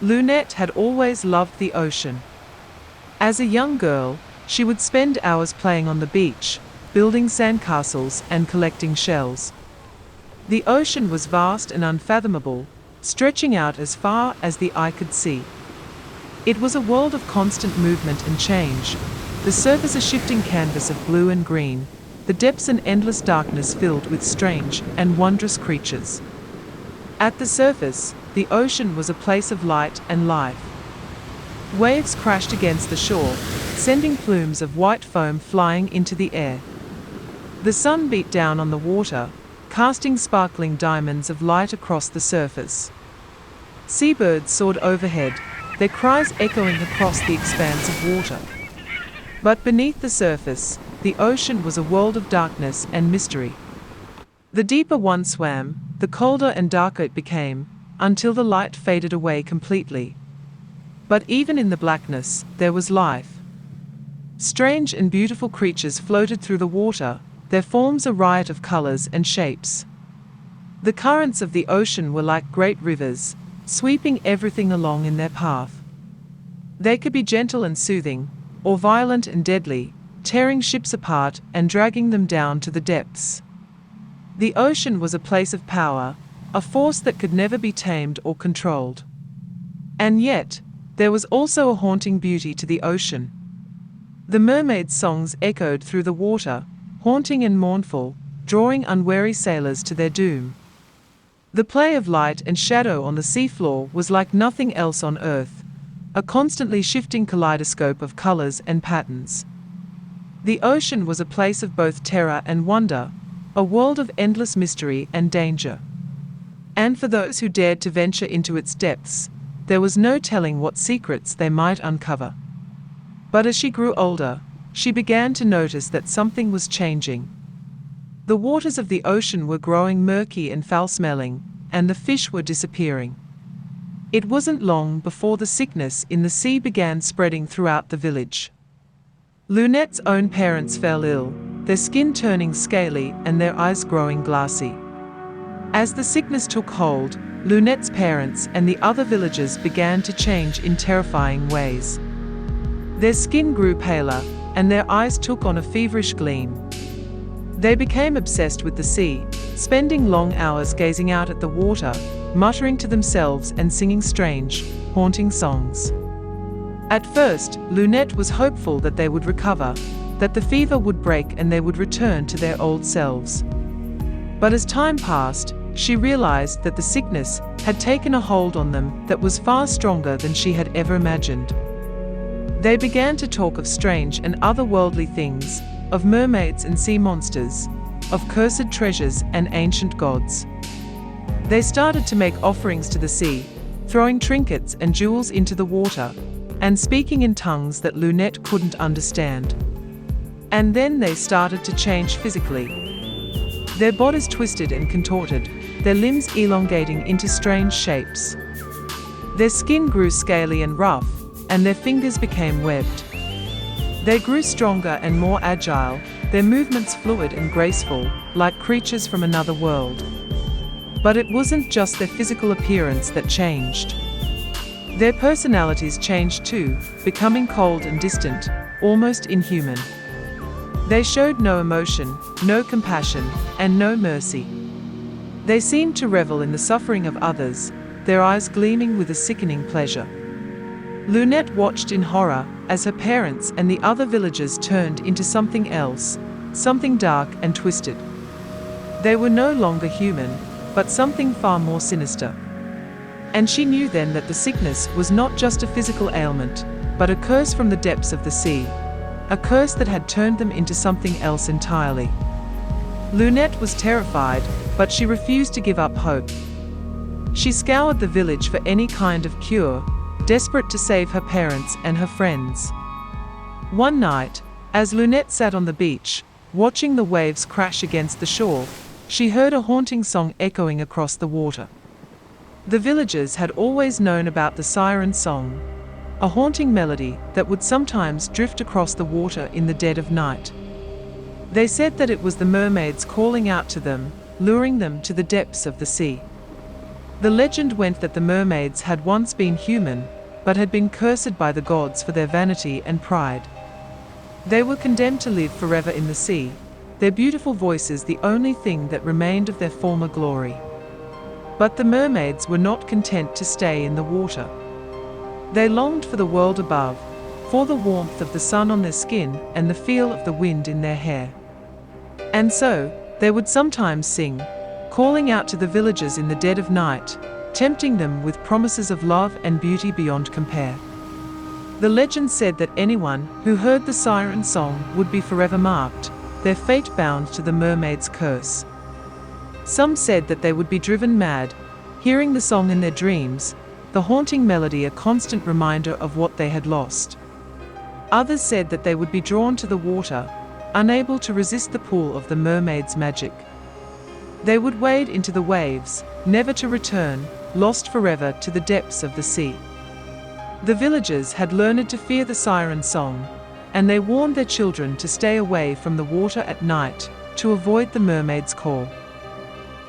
Lunette had always loved the ocean. As a young girl, she would spend hours playing on the beach, building sandcastles and collecting shells. The ocean was vast and unfathomable, stretching out as far as the eye could see. It was a world of constant movement and change, the surface a shifting canvas of blue and green, the depths an endless darkness filled with strange and wondrous creatures. At the surface, the ocean was a place of light and life. Waves crashed against the shore, sending plumes of white foam flying into the air. The sun beat down on the water, casting sparkling diamonds of light across the surface. Seabirds soared overhead, their cries echoing across the expanse of water. But beneath the surface, the ocean was a world of darkness and mystery. The deeper one swam, the colder and darker it became, until the light faded away completely. But even in the blackness, there was life. Strange and beautiful creatures floated through the water, their forms a riot of colors and shapes. The currents of the ocean were like great rivers, sweeping everything along in their path. They could be gentle and soothing, or violent and deadly, tearing ships apart and dragging them down to the depths. The ocean was a place of power, a force that could never be tamed or controlled. And yet, there was also a haunting beauty to the ocean. The mermaids' songs echoed through the water, haunting and mournful, drawing unwary sailors to their doom. The play of light and shadow on the seafloor was like nothing else on earth, a constantly shifting kaleidoscope of colors and patterns. The ocean was a place of both terror and wonder, a world of endless mystery and danger. And for those who dared to venture into its depths, there was no telling what secrets they might uncover. But as she grew older, she began to notice that something was changing. The waters of the ocean were growing murky and foul-smelling, and the fish were disappearing. It wasn't long before the sickness in the sea began spreading throughout the village. Lunette's own parents fell ill, their skin turning scaly and their eyes growing glassy. As the sickness took hold, Lunette's parents and the other villagers began to change in terrifying ways. Their skin grew paler, and their eyes took on a feverish gleam. They became obsessed with the sea, spending long hours gazing out at the water, muttering to themselves and singing strange, haunting songs. At first, Lunette was hopeful that they would recover, that the fever would break and they would return to their old selves. But as time passed, she realized that the sickness had taken a hold on them that was far stronger than she had ever imagined. They began to talk of strange and otherworldly things, of mermaids and sea monsters, of cursed treasures and ancient gods. They started to make offerings to the sea, throwing trinkets and jewels into the water, and speaking in tongues that Lunette couldn't understand. And then they started to change physically. Their bodies twisted and contorted, their limbs elongating into strange shapes. Their skin grew scaly and rough, and their fingers became webbed. They grew stronger and more agile, their movements fluid and graceful, like creatures from another world. But it wasn't just their physical appearance that changed. Their personalities changed too, becoming cold and distant, almost inhuman. They showed no emotion, no compassion, and no mercy. They seemed to revel in the suffering of others, their eyes gleaming with a sickening pleasure. Lunette watched in horror as her parents and the other villagers turned into something else, something dark and twisted. They were no longer human, but something far more sinister. And she knew then that the sickness was not just a physical ailment, but a curse from the depths of the sea, a curse that had turned them into something else entirely. Lunette was terrified, but she refused to give up hope. She scoured the village for any kind of cure, desperate to save her parents and her friends. One night, as Lunette sat on the beach, watching the waves crash against the shore, she heard a haunting song echoing across the water. The villagers had always known about the siren song, a haunting melody that would sometimes drift across the water in the dead of night. They said that it was the mermaids calling out to them, luring them to the depths of the sea. The legend went that the mermaids had once been human, but had been cursed by the gods for their vanity and pride. They were condemned to live forever in the sea, their beautiful voices the only thing that remained of their former glory. But the mermaids were not content to stay in the water. They longed for the world above, for the warmth of the sun on their skin and the feel of the wind in their hair. And so, they would sometimes sing, calling out to the villagers in the dead of night, tempting them with promises of love and beauty beyond compare. The legend said that anyone who heard the siren song would be forever marked, their fate bound to the mermaid's curse. Some said that they would be driven mad, hearing the song in their dreams, the haunting melody a constant reminder of what they had lost. Others said that they would be drawn to the water, unable to resist the pull of the mermaid's magic. They would wade into the waves, never to return, lost forever to the depths of the sea. The villagers had learned to fear the siren song, and they warned their children to stay away from the water at night, to avoid the mermaid's call.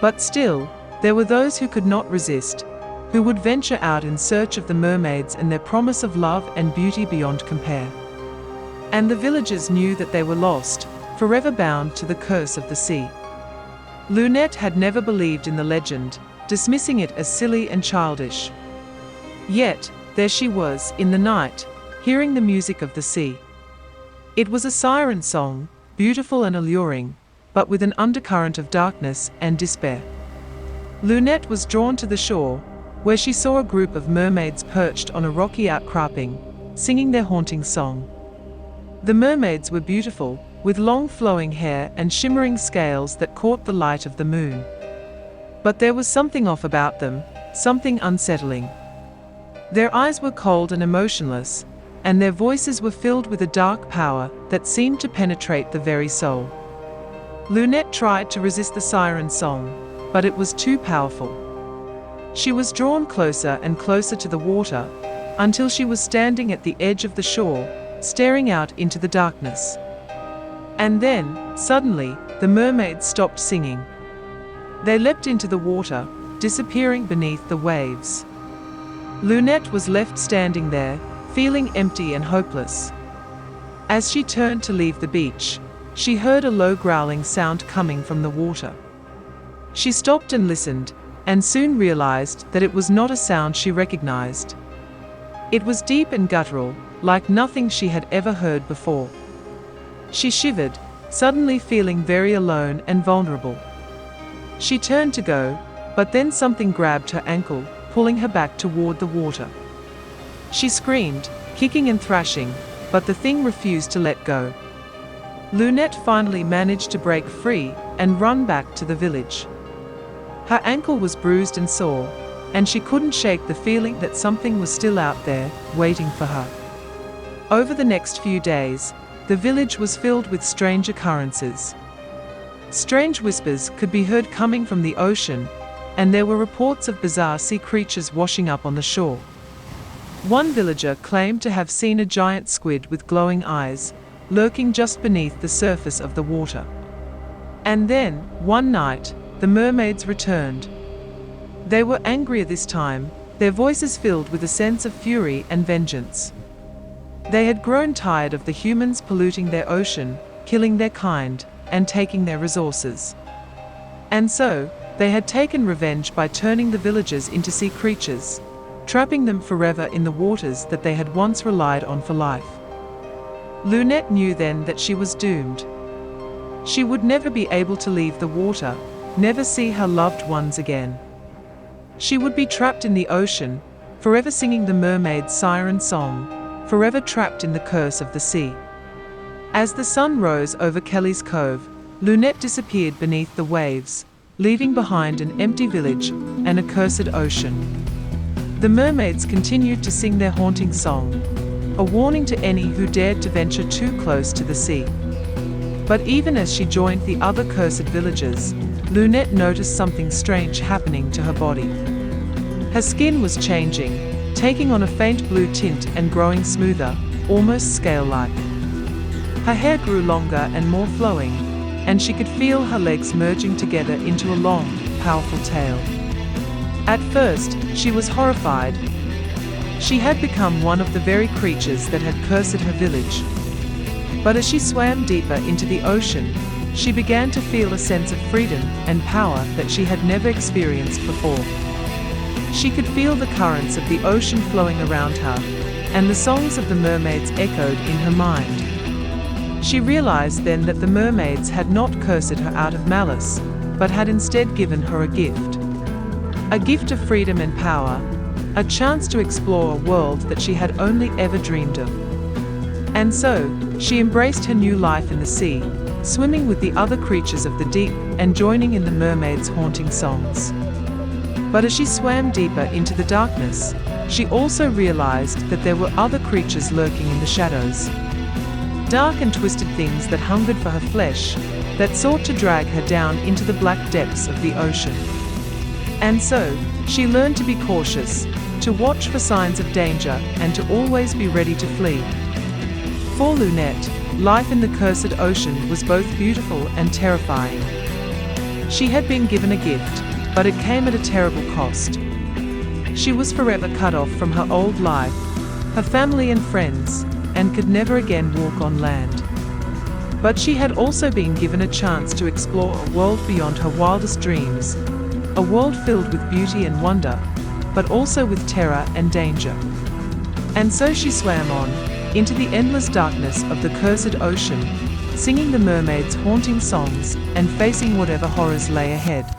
But still, there were those who could not resist, who would venture out in search of the mermaids and their promise of love and beauty beyond compare. And the villagers knew that they were lost, forever bound to the curse of the sea. Lunette had never believed in the legend, dismissing it as silly and childish. Yet, there she was, in the night, hearing the music of the sea. It was a siren song, beautiful and alluring, but with an undercurrent of darkness and despair. Lunette was drawn to the shore, where she saw a group of mermaids perched on a rocky outcropping, singing their haunting song. The mermaids were beautiful, with long flowing hair and shimmering scales that caught the light of the moon. But there was something off about them, something unsettling. Their eyes were cold and emotionless, and their voices were filled with a dark power that seemed to penetrate the very soul. Lunette tried to resist the siren song, but it was too powerful. She was drawn closer and closer to the water, until she was standing at the edge of the shore, staring out into the darkness. And then, suddenly, the mermaids stopped singing. They leapt into the water, disappearing beneath the waves. Lunette was left standing there, feeling empty and hopeless. As she turned to leave the beach, she heard a low growling sound coming from the water. She stopped and listened, and soon realized that it was not a sound she recognized. It was deep and guttural, like nothing she had ever heard before. She shivered, suddenly feeling very alone and vulnerable. She turned to go, but then something grabbed her ankle, pulling her back toward the water. She screamed, kicking and thrashing, but the thing refused to let go. Lunette finally managed to break free and run back to the village. Her ankle was bruised and sore, and she couldn't shake the feeling that something was still out there, waiting for her. Over the next few days, the village was filled with strange occurrences. Strange whispers could be heard coming from the ocean, and there were reports of bizarre sea creatures washing up on the shore. One villager claimed to have seen a giant squid with glowing eyes, lurking just beneath the surface of the water. And then, one night, the mermaids returned. They were angrier this time, their voices filled with a sense of fury and vengeance. They had grown tired of the humans polluting their ocean, killing their kind, and taking their resources. And so, they had taken revenge by turning the villagers into sea creatures, trapping them forever in the waters that they had once relied on for life. Lunette knew then that she was doomed. She would never be able to leave the water, never see her loved ones again. She would be trapped in the ocean, forever singing the mermaid's siren song, forever trapped in the curse of the sea. As the sun rose over Kelly's Cove, Lunette disappeared beneath the waves, leaving behind an empty village and a cursed ocean. The mermaids continued to sing their haunting song, a warning to any who dared to venture too close to the sea. But even as she joined the other cursed villagers, Lunette noticed something strange happening to her body. Her skin was changing, taking on a faint blue tint and growing smoother, almost scale-like. Her hair grew longer and more flowing, and she could feel her legs merging together into a long, powerful tail. At first, she was horrified. She had become one of the very creatures that had cursed her village. But as she swam deeper into the ocean, she began to feel a sense of freedom and power that she had never experienced before. She could feel the currents of the ocean flowing around her, and the songs of the mermaids echoed in her mind. She realized then that the mermaids had not cursed her out of malice, but had instead given her a gift. A gift of freedom and power, a chance to explore a world that she had only ever dreamed of. And so, she embraced her new life in the sea, swimming with the other creatures of the deep and joining in the mermaids' haunting songs. But as she swam deeper into the darkness, she also realized that there were other creatures lurking in the shadows. Dark and twisted things that hungered for her flesh, that sought to drag her down into the black depths of the ocean. And so, she learned to be cautious, to watch for signs of danger, and to always be ready to flee. For Lunette, life in the cursed ocean was both beautiful and terrifying. She had been given a gift, but it came at a terrible cost. She was forever cut off from her old life, her family and friends, and could never again walk on land. But she had also been given a chance to explore a world beyond her wildest dreams, a world filled with beauty and wonder, but also with terror and danger. And so she swam on, into the endless darkness of the cursed ocean, singing the mermaids' haunting songs and facing whatever horrors lay ahead.